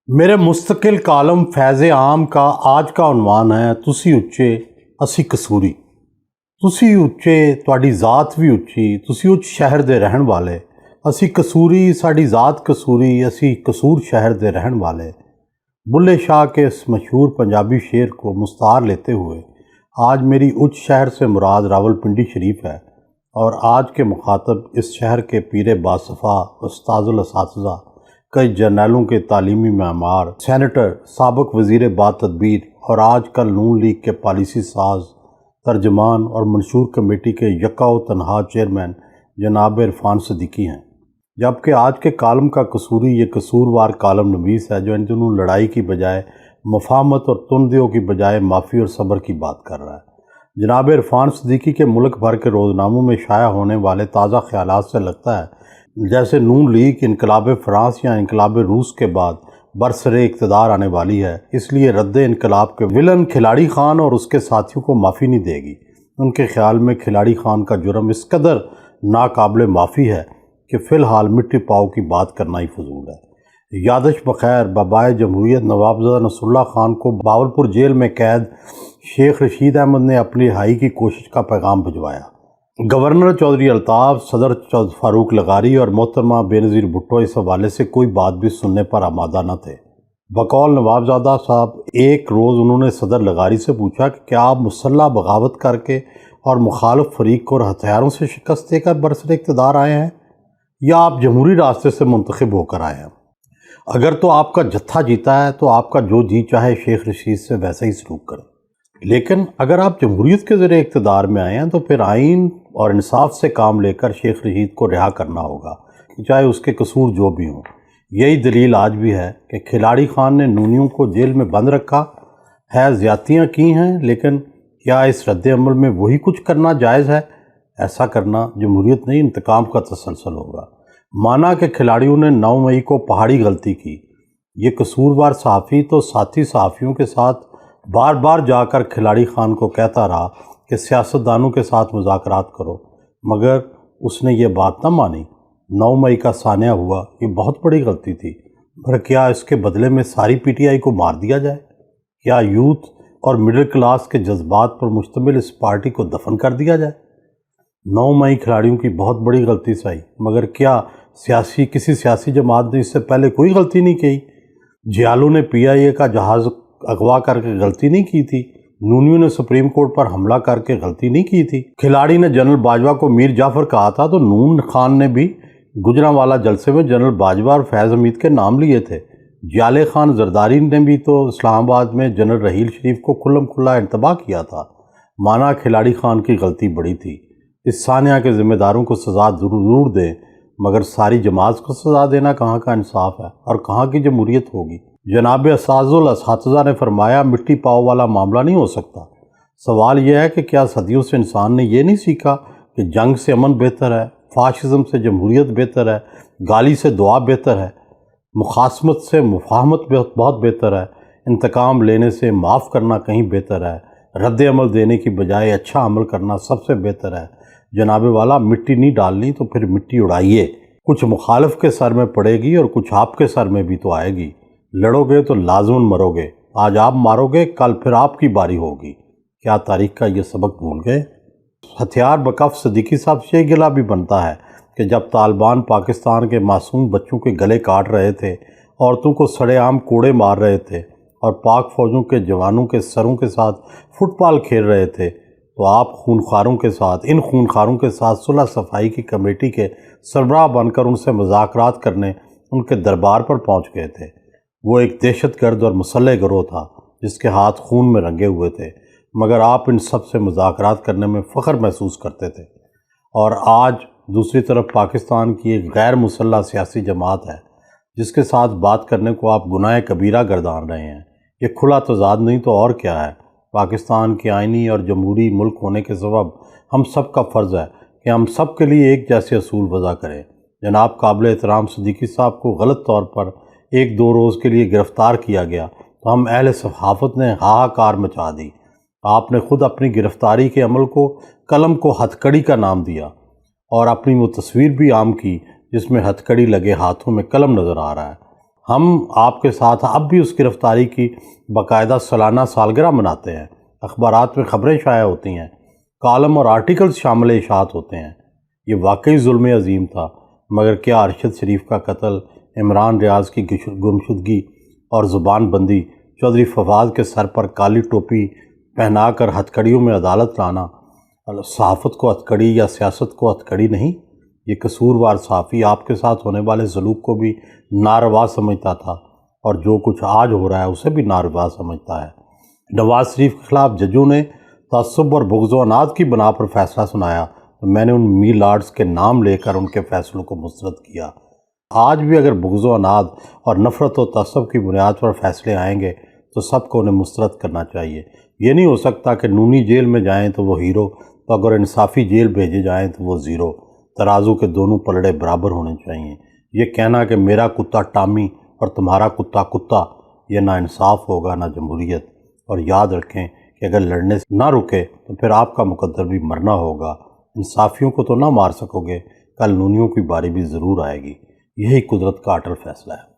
میرے مستقل کالم فیض عام کا آج کا عنوان ہے تسی اچے اسی کسوری۔ تسی اچے تواڈی ذات بھی اچھی، تسی اچ شہر دے رہن والے، اسی کسوری ساڈی ذات کسوری، اسی قصور شہر دے رہن والے۔ بلے شاہ کے اس مشہور پنجابی شعر کو مستعار لیتے ہوئے آج میری اچ شہر سے مراد راولپنڈی شریف ہے، اور آج کے مخاطب اس شہر کے پیر باصفا، استاذ الاساتذہ، کئی جرنیلوں کے تعلیمی معمار، سینیٹر، سابق وزیر با تدبیر اور آج کل نون لیگ کے پالیسی ساز، ترجمان اور منشور کمیٹی کے یکا و تنہا چیئرمین جناب عرفان صدیقی ہیں، جبکہ آج کے کالم کا قصوری یہ قصوروار کالم نویس ہے جو ان دنوں لڑائی کی بجائے مفاہمت اور تندیوں کی بجائے معافی اور صبر کی بات کر رہا ہے۔ جناب عرفان صدیقی کے ملک بھر کے روزناموں میں شائع ہونے والے تازہ خیالات سے لگتا ہے جیسے نون لیگ انقلاب فرانس یا انقلاب روس کے بعد برسر اقتدار آنے والی ہے، اس لیے رد انقلاب کے ولن کھلاڑی خان اور اس کے ساتھیوں کو معافی نہیں دے گی۔ ان کے خیال میں کھلاڑی خان کا جرم اس قدر ناقابل معافی ہے کہ فی الحال مٹی پاؤ کی بات کرنا ہی فضول ہے۔ یادش بخیر بابائے جمہوریت نوابزادہ نصر اللہ خان کو باولپور جیل میں قید شیخ رشید احمد نے اپنی رہائی کی کوشش کا پیغام بھجوایا۔ گورنر چودھری الطاف، صدر فاروق لغاری اور محترمہ بینظیر بھٹو اس حوالے سے کوئی بات بھی سننے پر آمادہ نہ تھے۔ بقول نوابزادہ صاحب ایک روز انہوں نے صدر لغاری سے پوچھا کہ کیا آپ مسلح بغاوت کر کے اور مخالف فریق کو ہتھیاروں سے شکست دے کر برسر اقتدار آئے ہیں، یا آپ جمہوری راستے سے منتخب ہو کر آئے ہیں؟ اگر تو آپ کا جتھا جیتا ہے تو آپ کا جو جی چاہے شیخ رشید سے ویسا ہی سلوک کریں، لیکن اگر آپ جمہوریت کے ذریعے اقتدار میں آئے ہیں تو پھر آئین اور انصاف سے کام لے کر شیخ رشید کو رہا کرنا ہوگا، چاہے اس کے قصور جو بھی ہوں۔ یہی دلیل آج بھی ہے کہ کھلاڑی خان نے نونیوں کو جیل میں بند رکھا ہے، زیادتیاں کی ہیں، لیکن کیا اس رد عمل میں وہی کچھ کرنا جائز ہے؟ ایسا کرنا جمہوریت نہیں، انتقام کا تسلسل ہوگا۔ مانا کہ کھلاڑیوں نے 9 مئی کو پہاڑی غلطی کی، یہ قصوروار صحافی تو ساتھی صحافیوں کے ساتھ بار بار جا کر کھلاڑی خان کو کہتا رہا کہ سیاستدانوں کے ساتھ مذاکرات کرو، مگر اس نے یہ بات نہ مانی۔ 9 مئی کا سانحہ ہوا، یہ بہت بڑی غلطی تھی، پر کیا اس کے بدلے میں ساری پی ٹی آئی کو مار دیا جائے؟ کیا یوتھ اور مڈل کلاس کے جذبات پر مشتمل اس پارٹی کو دفن کر دیا جائے؟ 9 مئی کھلاڑیوں کی بہت بڑی غلطی سہی، مگر کیا کسی سیاسی جماعت نے اس سے پہلے کوئی غلطی نہیں کی؟ جیالوں نے پی آئی اے کا جہاز اغوا کر کے غلطی نہیں کی تھی؟ نونیوں نے سپریم کورٹ پر حملہ کر کے غلطی نہیں کی تھی؟ کھلاڑی نے جنرل باجوہ کو میر جعفر کہا تھا تو نون خان نے بھی گجرانوالہ جلسے میں جنرل باجوہ اور فیض حمید کے نام لیے تھے۔ جیالے خان زرداری نے بھی تو اسلام آباد میں جنرل رحیل شریف کو کھلم کھلا انتباہ کیا تھا۔ مانا کھلاڑی خان کی غلطی بڑی تھی، اس سانحہ کے ذمہ داروں کو سزا ضرور دیں، مگر ساری جماعت کو سزا دینا کہاں کا انصاف ہے اور کہاں کی جمہوریت ہوگی؟ جناب استاذ الاساتذہ نے فرمایا مٹی پاؤ والا معاملہ نہیں ہو سکتا۔ سوال یہ ہے کہ کیا صدیوں سے انسان نے یہ نہیں سیکھا کہ جنگ سے امن بہتر ہے، فاشزم سے جمہوریت بہتر ہے، گالی سے دعا بہتر ہے، مخاصمت سے مفاہمت بہت بہتر ہے، انتقام لینے سے معاف کرنا کہیں بہتر ہے، رد عمل دینے کی بجائے اچھا عمل کرنا سب سے بہتر ہے؟ جناب والا مٹی نہیں ڈالنی تو پھر مٹی اڑائیے، کچھ مخالف کے سر میں پڑے گی اور کچھ آپ کے سر میں بھی تو آئے گی۔ لڑو گے تو لازماً مرو گے، آج آپ مارو گے کل پھر آپ کی باری ہوگی۔ کیا تاریخ کا یہ سبق بھول گئے؟ ہتھیار بکف صدیقی صاحب سے گلا بھی بنتا ہے کہ جب طالبان پاکستان کے معصوم بچوں کے گلے کاٹ رہے تھے، عورتوں کو سڑے عام کوڑے مار رہے تھے اور پاک فوجوں کے جوانوں کے سروں کے ساتھ فٹ بال کھیل رہے تھے، تو آپ ان خونخواروں کے ساتھ صلح صفائی کی کمیٹی کے سربراہ بن کر ان سے مذاکرات کرنے ان کے دربار پر پہنچ گئے تھے۔ وہ ایک دہشت گرد اور مسلح گروہ تھا جس کے ہاتھ خون میں رنگے ہوئے تھے، مگر آپ ان سب سے مذاکرات کرنے میں فخر محسوس کرتے تھے۔ اور آج دوسری طرف پاکستان کی ایک غیر مسلح سیاسی جماعت ہے جس کے ساتھ بات کرنے کو آپ گناہ کبیرہ گردان رہے ہیں۔ یہ کھلا تضاد نہیں تو اور کیا ہے؟ پاکستان کے آئینی اور جمہوری ملک ہونے کے سبب ہم سب کا فرض ہے کہ ہم سب کے لیے ایک جیسے اصول وضع کریں۔ جناب قابل احترام صدیقی صاحب کو غلط طور پر 1-2 روز کے لیے گرفتار کیا گیا تو ہم اہل صحافت نے ہاہاکار مچا دی۔ آپ نے خود اپنی گرفتاری کے عمل کو قلم کو ہتھ کڑی کا نام دیا اور اپنی وہ تصویر بھی عام کی جس میں ہتھ کڑی لگے ہاتھوں میں قلم نظر آ رہا ہے۔ ہم آپ کے ساتھ اب بھی اس گرفتاری کی باقاعدہ سالانہ سالگرہ مناتے ہیں، اخبارات میں خبریں شائع ہوتی ہیں، کالم اور آرٹیکلز شامل اشاعت ہوتے ہیں۔ یہ واقعی ظلم عظیم تھا، مگر کیا ارشد شریف کا قتل، عمران ریاض کی گمشدگی اور زبان بندی، چودھری فواد کے سر پر کالی ٹوپی پہنا کر ہتھکڑیوں میں عدالت لانا، صحافت کو ہتھکڑی یا سیاست کو ہتھکڑی نہیں؟ یہ قصوروار صحافی آپ کے ساتھ ہونے والے سلوک کو بھی ناروا سمجھتا تھا، اور جو کچھ آج ہو رہا ہے اسے بھی ناروا سمجھتا ہے۔ نواز شریف کے خلاف ججوں نے تعصب اور بغض و عناد کی بنا پر فیصلہ سنایا تو میں نے ان میلارڈز کے نام لے کر ان کے فیصلوں کو مسترد کیا۔ آج بھی اگر بغض و عناد اور نفرت و تعصب کی بنیاد پر فیصلے آئیں گے تو سب کو انہیں مسترد کرنا چاہیے۔ یہ نہیں ہو سکتا کہ نونی جیل میں جائیں تو وہ ہیرو، تو اگر انصافی جیل بھیجے جائیں تو وہ زیرو۔ ترازو کے دونوں پلڑے برابر ہونے چاہیے۔ یہ کہنا کہ میرا کتا ٹامی اور تمہارا کتا کتا، یہ نہ انصاف ہوگا نہ جمہوریت۔ اور یاد رکھیں کہ اگر لڑنے سے نہ رکے تو پھر آپ کا مقدر بھی مرنا ہوگا۔ انصافیوں کو تو نہ مار سکو گے، کل نونیوں کی باری بھی ضرور آئے گی۔ یہی قدرت کا اٹل فیصلہ ہے۔